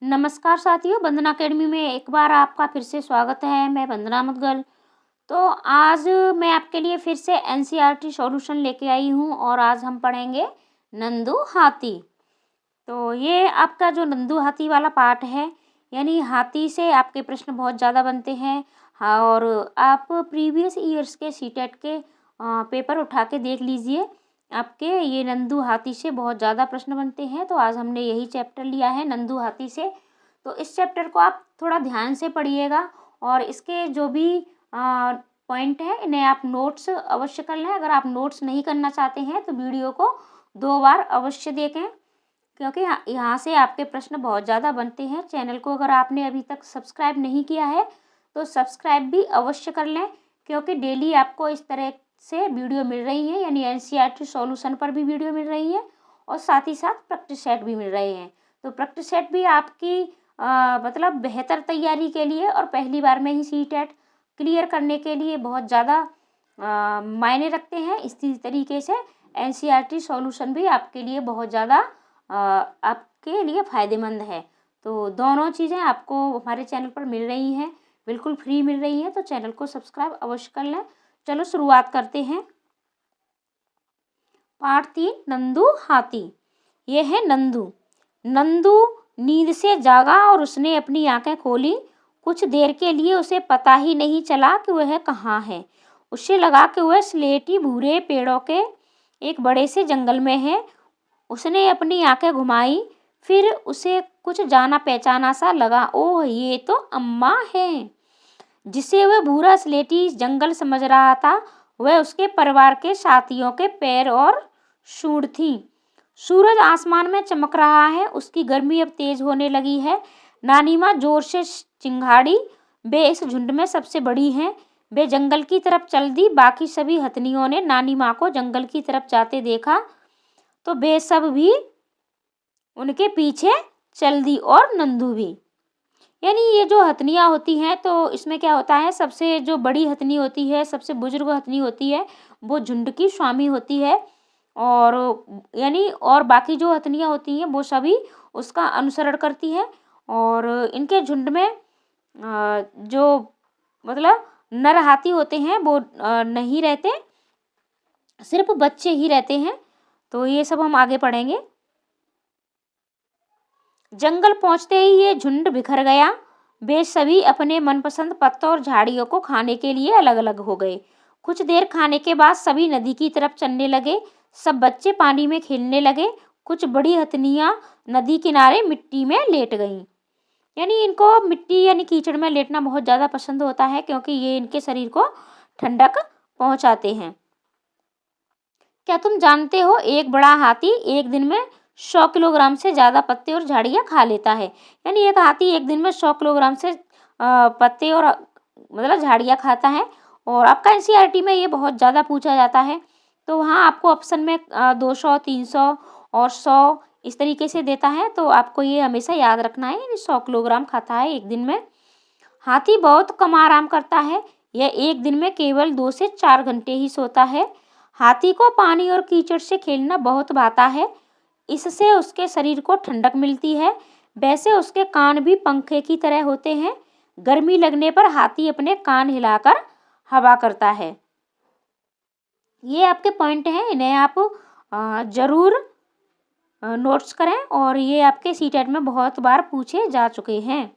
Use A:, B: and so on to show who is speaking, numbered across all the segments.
A: नमस्कार साथियों, वंदना अकेडमी में एक बार आपका फिर से स्वागत है। मैं वंदना मुदगल। तो आज मैं आपके लिए फिर से एनसीईआरटी सॉल्यूशन लेके आई हूँ और आज हम पढ़ेंगे नंदू हाथी। तो ये आपका जो नंदू हाथी वाला पार्ट है, यानी हाथी से आपके प्रश्न बहुत ज़्यादा बनते हैं। हाँ, और आप प्रीवियस ईयर्स के सीटेट के पेपर उठा के देख लीजिए, आपके ये नंदू हाथी से बहुत ज़्यादा प्रश्न बनते हैं। तो आज हमने यही चैप्टर लिया है नंदू हाथी से। तो इस चैप्टर को आप थोड़ा ध्यान से पढ़िएगा और इसके जो भी पॉइंट हैं इन्हें आप नोट्स अवश्य कर लें। अगर आप नोट्स नहीं करना चाहते हैं तो वीडियो को 2 बार अवश्य देखें, क्योंकि यहाँ से आपके प्रश्न बहुत ज़्यादा बनते हैं। चैनल को अगर आपने अभी तक सब्सक्राइब नहीं किया है तो सब्सक्राइब भी अवश्य कर लें, क्योंकि डेली आपको इस तरह से वीडियो मिल रही है, यानी एनसीईआरटी सॉल्यूशन पर भी वीडियो मिल रही है और साथ ही साथ प्रैक्टिस सेट भी मिल रहे हैं। तो प्रैक्टिस सेट भी आपकी मतलब बेहतर तैयारी के लिए और पहली बार में ही सीटेट क्लियर करने के लिए बहुत ज़्यादा मायने रखते हैं। इसी तरीके से एनसीईआरटी सॉल्यूशन भी आपके लिए बहुत ज़्यादा आपके लिए फ़ायदेमंद है। तो दोनों चीज़ें आपको हमारे चैनल पर मिल रही हैं, बिल्कुल फ्री मिल रही हैं। तो चैनल को सब्सक्राइब अवश्य कर लें। चलो शुरुआत करते हैं। पार्ट 3, नंदू हाथी। ये है नंदू। नंदू नींद से जागा और उसने अपनी आंखें खोली। कुछ देर के लिए उसे पता ही नहीं चला कि वह कहाँ है। उसे लगा कि वह स्लेटी भूरे पेड़ों के एक बड़े से जंगल में है। उसने अपनी आंखें घुमाई, फिर उसे कुछ जाना पहचाना सा लगा। ओह, ये तो अम्मा है। जिसे वह भूरा स्लेटी जंगल समझ रहा था, वह उसके परिवार के साथियों के पैर और सूंड थी। सूरज आसमान में चमक रहा है, उसकी गर्मी अब तेज होने लगी है। नानी माँ जोर से चिंघाड़ी। वे इस झुंड में सबसे बड़ी हैं। वे जंगल की तरफ चल दी। बाकी सभी हथनियों ने नानी माँ को जंगल की तरफ जाते देखा तो वे सब भी उनके पीछे चल दी, और नंदू भी। यानी ये जो हथनियाँ होती हैं, तो इसमें क्या होता है, सबसे जो बड़ी हथनी होती है, सबसे बुजुर्ग हथनी होती है, वो झुंड की स्वामी होती है। और यानी और बाकी जो हथनियाँ होती हैं वो सभी उसका अनुसरण करती हैं। और इनके झुंड में जो मतलब नर हाथी होते हैं वो नहीं रहते, सिर्फ बच्चे ही रहते हैं। तो ये सब हम आगे पढ़ेंगे। जंगल पहुंचते ही ये झुंड बिखर गया। वे सभी अपने मनपसंद पत्तों और झाड़ियों को खाने के लिए अलग अलग हो गए। कुछ देर खाने के बाद सभी नदी की तरफ चलने लगे। सब बच्चे पानी में खेलने लगे। कुछ बड़ी हथनियाँ नदी किनारे मिट्टी में लेट गईं। यानी इनको मिट्टी यानी कीचड़ में लेटना बहुत ज़्यादा पसंद होता है, क्योंकि ये इनके शरीर को ठंडक पहुँचाते हैं। क्या तुम जानते हो, एक बड़ा हाथी एक दिन में 100 किलोग्राम से ज़्यादा पत्ते और झाड़ियाँ खा लेता है। यानी एक हाथी एक दिन में 100 किलोग्राम से पत्ते और मतलब झाड़ियाँ खाता है। और आपका एनसीईआरटी में ये बहुत ज़्यादा पूछा जाता है। तो वहाँ आपको ऑप्शन में 200, 300 और 100 इस तरीके से देता है। तो आपको ये हमेशा याद रखना है, यानी 100 किलोग्राम खाता है एक दिन में। हाथी बहुत कम आराम करता है। यह एक दिन में केवल 2 से 4 घंटे ही सोता है। हाथी को पानी और कीचड़ से खेलना बहुत भाता है। इससे उसके शरीर को ठंडक मिलती है। वैसे उसके कान भी पंखे की तरह होते हैं। गर्मी लगने पर हाथी अपने कान हिलाकर हवा करता है। ये आपके पॉइंट हैं, इन्हें आप ज़रूर नोट्स करें, और ये आपके सीटेट में बहुत बार पूछे जा चुके हैं।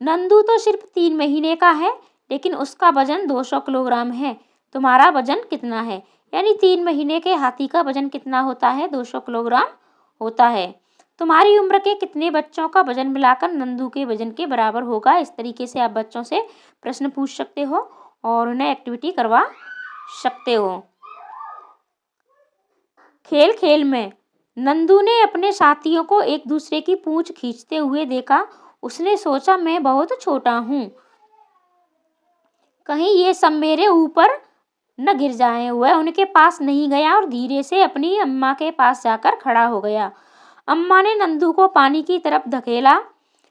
A: नंदू तो सिर्फ 3 महीने का है, लेकिन उसका वजन 200 किलोग्राम है। तुम्हारा वजन कितना है? यानी 3 महीने के हाथी का वजन कितना होता है? 200 किलोग्राम होता है। तुम्हारी उम्र के कितने बच्चों का वजन मिलाकर नंदू के वजन के बराबर होगा? इस तरीके से आप बच्चों से प्रश्न पूछ सकते हो और उन्हें एक्टिविटी करवा सकते हो। खेल खेल में नंदू ने अपने साथियों को एक दूसरे की पूंछ खींचते हुए देखा। उसने सोचा, मैं बहुत छोटा हूँ, कहीं ये सब मेरे ऊपर न गिर जाएं। वह उनके पास नहीं गया और धीरे से अपनी अम्मा के पास जाकर खड़ा हो गया। अम्मा ने नंदू को पानी की तरफ धकेला,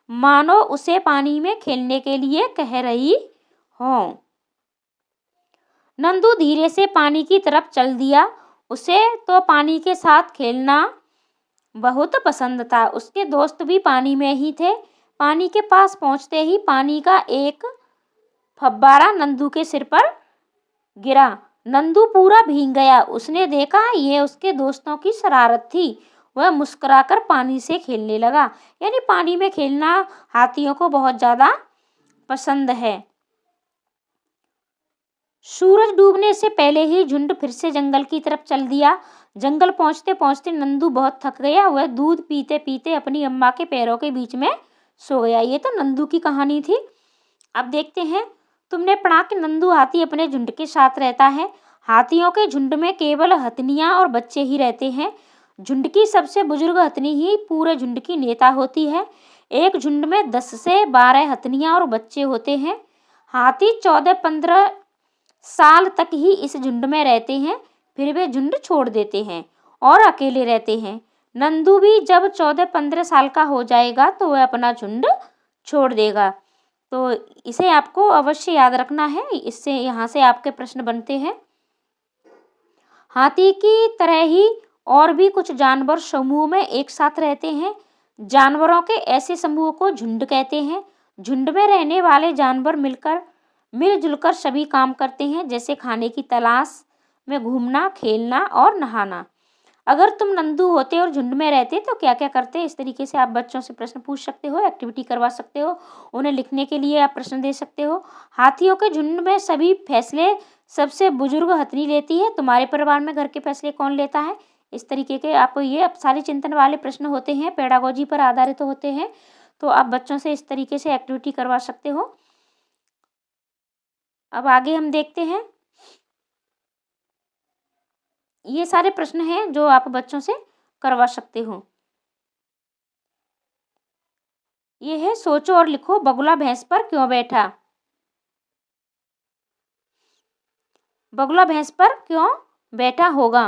A: मानो उसे पानी में खेलने के लिए कह रही हो। नंदू धीरे से पानी की तरफ चल दिया। उसे तो पानी के साथ खेलना बहुत पसंद था। उसके दोस्त भी पानी में ही थे। पानी के पास पहुंचते ही पानी का एक फव्वारा नंदू के सिर पर गिरा। नंदू पूरा भीग गया। उसने देखा ये उसके दोस्तों की शरारत थी। वह मुस्कुराकर पानी से खेलने लगा। यानी पानी में खेलना हाथियों को बहुत ज़्यादा पसंद है। सूरज डूबने से पहले ही झुंड फिर से जंगल की तरफ चल दिया। जंगल पहुंचते पहुंचते नंदू बहुत थक गया। वह दूध पीते पीते अपनी अम्मा के पैरों के बीच में सो गया। ये तो नंदू की कहानी थी। अब देखते हैं, तुमने पढ़ा कि नंदू हाथी अपने झुंड के साथ रहता है। हाथियों के झुंड में केवल हथनियां और बच्चे ही रहते हैं। झुंड की सबसे बुजुर्ग हथनी ही पूरे झुंड की नेता होती है। एक झुंड में 10 से 12 हथनियां और बच्चे होते हैं। हाथी 14-15 साल तक ही इस झुंड में रहते हैं, फिर वे झुंड छोड़ देते हैं और अकेले रहते हैं। नंदू भी जब 14-15 साल का हो जाएगा तो वह अपना झुंड छोड़ देगा। तो इसे आपको अवश्य याद रखना है। इससे यहाँ से आपके प्रश्न बनते हैं। हाथी की तरह ही और भी कुछ जानवर समूह में एक साथ रहते हैं। जानवरों के ऐसे समूह को झुंड कहते हैं। झुंड में रहने वाले जानवर मिलजुल कर सभी काम करते हैं, जैसे खाने की तलाश में घूमना, खेलना और नहाना। अगर तुम नंदू होते और झुंड में रहते तो क्या क्या करते? इस तरीके से आप बच्चों से प्रश्न पूछ सकते हो, एक्टिविटी करवा सकते हो, उन्हें लिखने के लिए आप प्रश्न दे सकते हो। हाथियों के झुंड में सभी फैसले सबसे बुजुर्ग हथनी लेती है। तुम्हारे परिवार में घर के फैसले कौन लेता है? इस तरीके के आप ये सारे चिंतन वाले प्रश्न होते हैं, पेडागोजी पर आधारित होते हैं। तो आप बच्चों से इस तरीके से एक्टिविटी करवा सकते हो। अब आगे हम देखते हैं। ये सारे प्रश्न हैं जो आप बच्चों से करवा सकते हो। ये है, सोचो और लिखो, बगुला भैंस पर क्यों बैठा? बगुला भैंस पर क्यों बैठा होगा?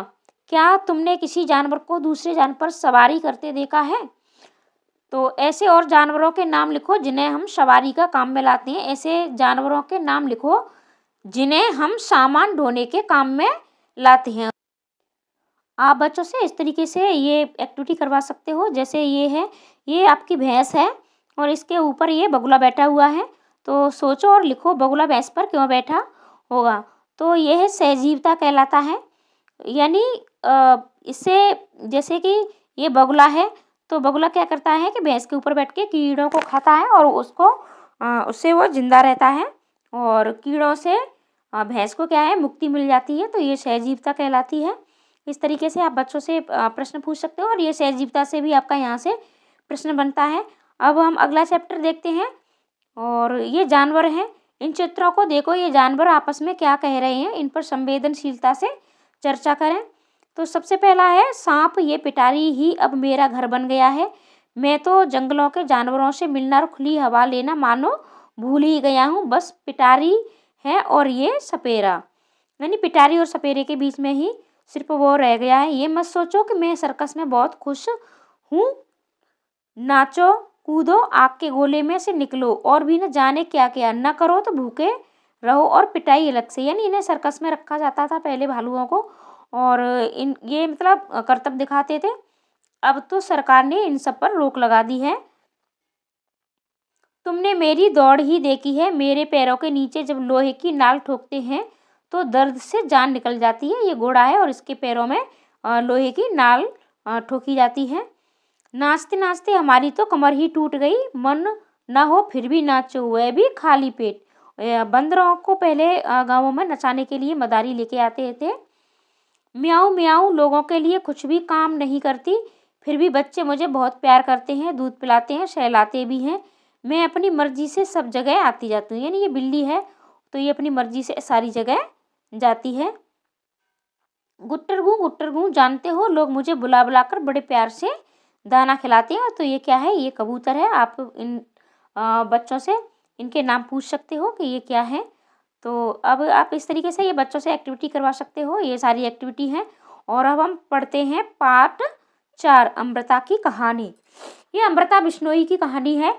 A: क्या तुमने किसी जानवर को दूसरे जानवर पर सवारी करते देखा है? तो ऐसे और जानवरों के नाम लिखो जिन्हें हम सवारी का काम में लाते हैं। ऐसे जानवरों के नाम लिखो जिन्हें हम सामान ढोने के काम में लाते हैं। आप बच्चों से इस तरीके से ये एक्टिविटी करवा सकते हो। जैसे ये है, ये आपकी भैंस है और इसके ऊपर ये बगुला बैठा हुआ है। तो सोचो और लिखो, बगुला भैंस पर क्यों बैठा होगा? तो ये है, सहजीवता कहलाता है। यानी इससे, जैसे कि ये बगुला है तो बगुला क्या करता है कि भैंस के ऊपर बैठ के कीड़ों को खाता है और उससे वो जिंदा रहता है और कीड़ों से भैंस को क्या है, मुक्ति मिल जाती है। तो ये सहजीवता कहलाती है। इस तरीके से आप बच्चों से प्रश्न पूछ सकते हो और ये सहजीवता से भी आपका यहाँ से प्रश्न बनता है। अब हम अगला चैप्टर देखते हैं और ये जानवर हैं। इन चित्रों को देखो, ये जानवर आपस में क्या कह रहे हैं, इन पर संवेदनशीलता से चर्चा करें। तो सबसे पहला है, सांप ये पिटारी ही अब मेरा घर बन गया है। मैं तो जंगलों के जानवरों से मिलना और खुली हवा लेना मानो भूल ही गया हूँ। बस पिटारी है और ये सपेरा, यानी पिटारी और सपेरे के बीच में ही सिर्फ वो रह गया है। ये मत सोचो कि मैं सर्कस में बहुत खुश हूँ। नाचो कूदो, आग के गोले में से निकलो और भी न जाने क्या क्या न करो तो भूखे रहो और पिटाई अलग से। यानी इन्हें सर्कस में रखा जाता था पहले भालुओं को और ये मतलब करतब दिखाते थे। अब तो सरकार ने इन सब पर रोक लगा दी है। तुमने मेरी दौड़ ही देखी है। मेरे पैरों के नीचे जब लोहे की नाल ठोकते हैं तो दर्द से जान निकल जाती है। ये घोड़ा है और इसके पैरों में लोहे की नाल ठोकी जाती है। नाचते नाचते हमारी तो कमर ही टूट गई। मन ना हो फिर भी नाचो, वह भी खाली पेट। बंदरों को पहले गांवों में नचाने के लिए मदारी लेके आते थे। म्याऊं म्याऊं लोगों के लिए कुछ भी काम नहीं करती, फिर भी बच्चे मुझे बहुत प्यार करते हैं, दूध पिलाते हैं, सहलाते भी हैं। मैं अपनी मर्जी से सब जगह आती जाती हूँ। यानी ये बिल्ली है तो ये अपनी मर्जी से सारी जगह जाती है। गुट्टर गूं जानते हो, लोग मुझे बुला बुलाकर बड़े प्यार से दाना खिलाते हैं। तो ये क्या है, ये कबूतर है। आप इन बच्चों से इनके नाम पूछ सकते हो कि ये क्या है। तो अब आप इस तरीके से ये बच्चों से एक्टिविटी करवा सकते हो। ये सारी एक्टिविटी हैं और अब हम पढ़ते हैं पार्ट 4, अमृता की कहानी। ये अमृता बिश्नोई की कहानी है।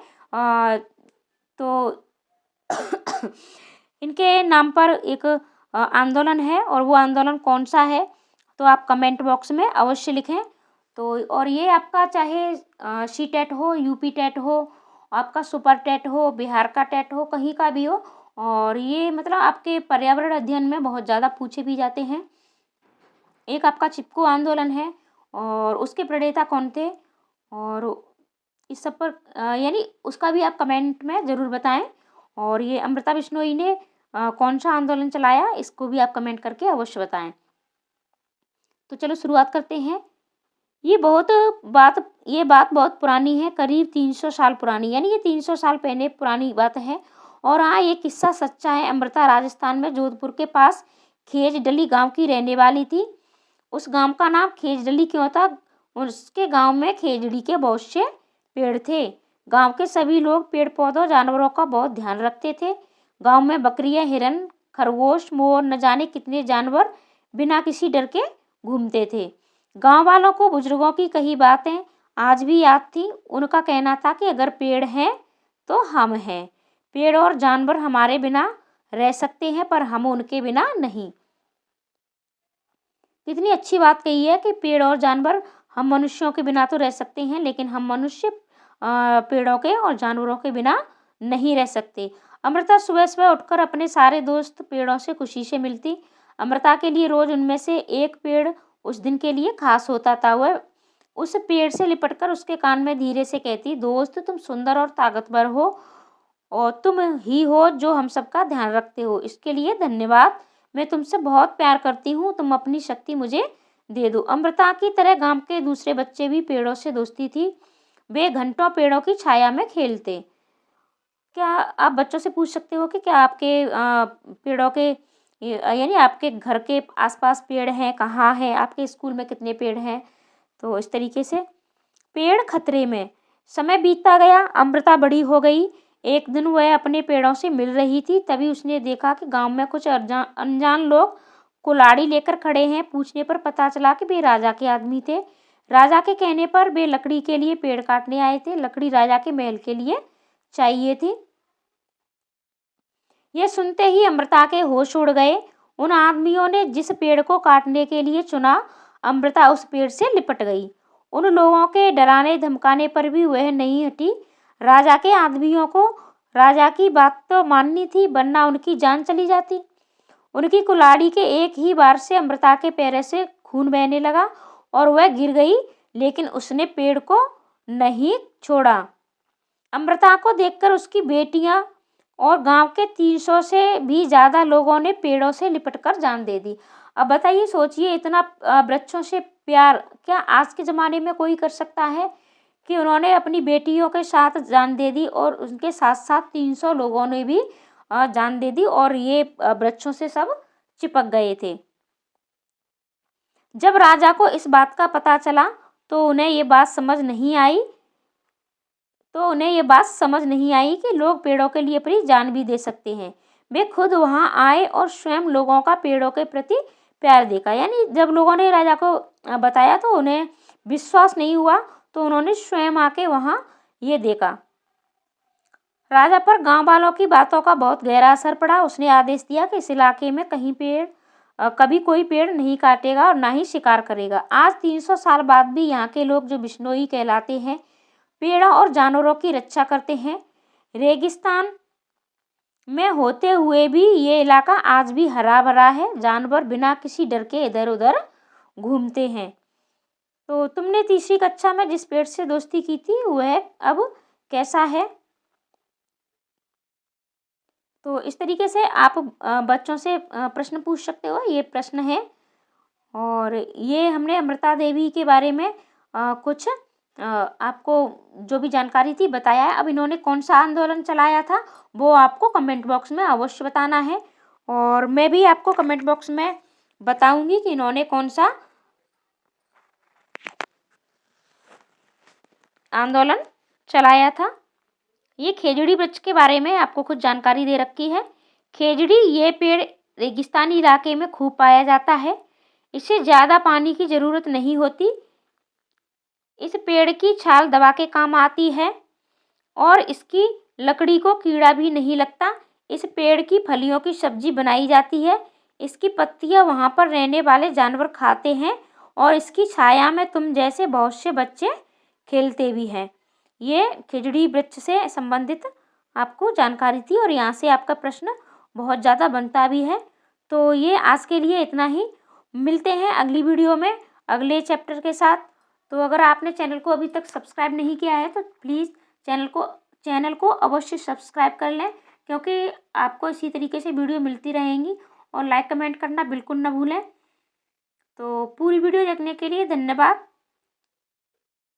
A: तो इनके नाम पर एक आंदोलन है और वो आंदोलन कौन सा है तो आप कमेंट बॉक्स में अवश्य लिखें। तो और ये आपका चाहे सी टेट हो, यूपी टेट हो, आपका सुपर टेट हो, बिहार का टेट हो, कहीं का भी हो, और ये मतलब आपके पर्यावरण अध्ययन में बहुत ज़्यादा पूछे भी जाते हैं। एक आपका चिपको आंदोलन है और उसके प्रणेता कौन थे, और इस सब पर यानी उसका भी आप कमेंट में ज़रूर बताएं। और ये अमृता बिश्नोई ने कौन सा आंदोलन चलाया, इसको भी आप कमेंट करके अवश्य बताएं। तो चलो शुरुआत करते हैं। ये बात बहुत पुरानी है, करीब 300 साल पुरानी, यानी ये 300 साल पहले पुरानी बात है। और हाँ, ये किस्सा सच्चा है। अमृता राजस्थान में जोधपुर के पास खेजडली गांव की रहने वाली थी। उस गांव का नाम खेजडली क्यों था? उसके गांव में खेजड़ी के बहुत से पेड़ थे। गांव के सभी लोग पेड़ पौधों जानवरों का बहुत ध्यान रखते थे। गांव में बकरियां, हिरन, खरगोश, मोर, न जाने कितने जानवर बिना किसी डर के घूमते थे। गांव वालों को बुजुर्गों की कही बातें आज भी याद थी। उनका कहना था कि अगर पेड़ हैं तो हम हैं। पेड़ और जानवर हमारे बिना रह सकते हैं पर हम उनके बिना नहीं। कितनी अच्छी बात कही है कि पेड़ और जानवर हम मनुष्यों के बिना तो रह सकते हैं, लेकिन हम मनुष्य पेड़ों के और जानवरों के बिना नहीं रह सकते। अमृता सुबह सुबह उठकर अपने सारे दोस्त पेड़ों से खुशी से मिलती। अमृता के लिए रोज उनमें से एक पेड़ उस दिन के लिए खास होता था। वह उस पेड़ से लिपटकर उसके कान में धीरे से कहती, दोस्त तुम सुंदर और ताकतवर हो, और तुम ही हो जो हम सबका ध्यान रखते हो। इसके लिए धन्यवाद। मैं तुमसे बहुत प्यार करती हूँ, तुम अपनी शक्ति मुझे दे दो। अमृता की तरह गांव के दूसरे बच्चे भी पेड़ों से दोस्ती थी। वे घंटों पेड़ों की छाया में खेलते। क्या आप बच्चों से पूछ सकते हो कि क्या आपके पेड़ों के यानी आपके घर के आसपास पेड़ हैं, कहाँ हैं, आपके स्कूल में कितने पेड़ हैं? तो इस तरीके से पेड़ खतरे में। समय बीतता गया, अमृता बड़ी हो गई। एक दिन वह अपने पेड़ों से मिल रही थी, तभी उसने देखा कि गांव में कुछ अनजान लोग कुल्हाड़ी लेकर खड़े हैं। पूछने पर पता चला कि वे राजा के आदमी थे। राजा के कहने पर वे लकड़ी के लिए पेड़ काटने आए थे। लकड़ी राजा के महल के लिए चाहिए थी। यह सुनते ही अमृता के होश उड़ गए। उन आदमियों ने जिस पेड़ को काटने के लिए चुना, अमृता उस पेड़ से लिपट गई। उन लोगों के डराने धमकाने पर भी वह नहीं हटी। राजा के आदमियों को राजा की बात तो माननी थी, वरना उनकी जान चली जाती। उनकी कुल्हाड़ी के एक ही बार से अमृता के पैर से खून बहने लगा और वह गिर गई, लेकिन उसने पेड़ को नहीं छोड़ा। अमृता को देखकर उसकी बेटियां और गांव के 300 से भी ज़्यादा लोगों ने पेड़ों से लिपटकर जान दे दी। अब बताइए, सोचिए, इतना वृक्षों से प्यार क्या आज के ज़माने में कोई कर सकता है? कि उन्होंने अपनी बेटियों के साथ जान दे दी और उनके साथ साथ 300 लोगों ने भी जान दे दी, और ये वृक्षों से सब चिपक गए थे। जब राजा को इस बात का पता चला तो उन्हें ये बात समझ नहीं आई कि लोग पेड़ों के लिए अपनी जान भी दे सकते हैं। वे खुद वहां आए और स्वयं लोगों का पेड़ों के प्रति प्यार देखा। यानी जब लोगों ने राजा को बताया तो उन्हें विश्वास नहीं हुआ, तो उन्होंने स्वयं आके वहां ये देखा। राजा पर गांव वालों की बातों का बहुत गहरा असर पड़ा। उसने आदेश दिया कि इस इलाके में कभी कोई पेड़ नहीं काटेगा और ना ही शिकार करेगा। आज 300 साल बाद भी यहाँ के लोग, जो बिश्नोई कहलाते हैं, पेड़ों और जानवरों की रक्षा करते हैं। रेगिस्तान में होते हुए भी ये इलाका आज भी हरा भरा है। जानवर बिना किसी डर के इधर उधर घूमते हैं। तो तुमने तीसरी कक्षा में जिस पेड़ से दोस्ती की थी वह अब कैसा है? तो इस तरीके से आप बच्चों से प्रश्न पूछ सकते हो। ये प्रश्न है, और ये हमने अमृता देवी के बारे में कुछ आपको जो भी जानकारी थी बताया है। अब इन्होंने कौन सा आंदोलन चलाया था वो आपको कमेंट बॉक्स में अवश्य बताना है, और मैं भी आपको कमेंट बॉक्स में बताऊंगी कि इन्होंने कौन सा आंदोलन चलाया था। ये खेजड़ी वृक्ष के बारे में आपको कुछ जानकारी दे रखी है। खेजड़ी ये पेड़ रेगिस्तानी इलाके में खूब पाया जाता है। इसे ज़्यादा पानी की ज़रूरत नहीं होती। इस पेड़ की छाल दवा के काम आती है और इसकी लकड़ी को कीड़ा भी नहीं लगता। इस पेड़ की फलियों की सब्जी बनाई जाती है। इसकी पत्तियां वहाँ पर रहने वाले जानवर खाते हैं और इसकी छाया में तुम जैसे बहुत से बच्चे खेलते भी हैं। ये खिजड़ी वृक्ष से संबंधित आपको जानकारी थी और यहाँ से आपका प्रश्न बहुत ज़्यादा बनता भी है। तो ये आज के लिए इतना ही। मिलते हैं अगली वीडियो में अगले चैप्टर के साथ। तो अगर आपने चैनल को अभी तक सब्सक्राइब नहीं किया है तो प्लीज़ चैनल को अवश्य सब्सक्राइब कर लें, क्योंकि आपको इसी तरीके से वीडियो मिलती रहेंगी। और लाइक कमेंट करना बिल्कुल ना भूलें। तो पूरी वीडियो देखने के लिए धन्यवाद।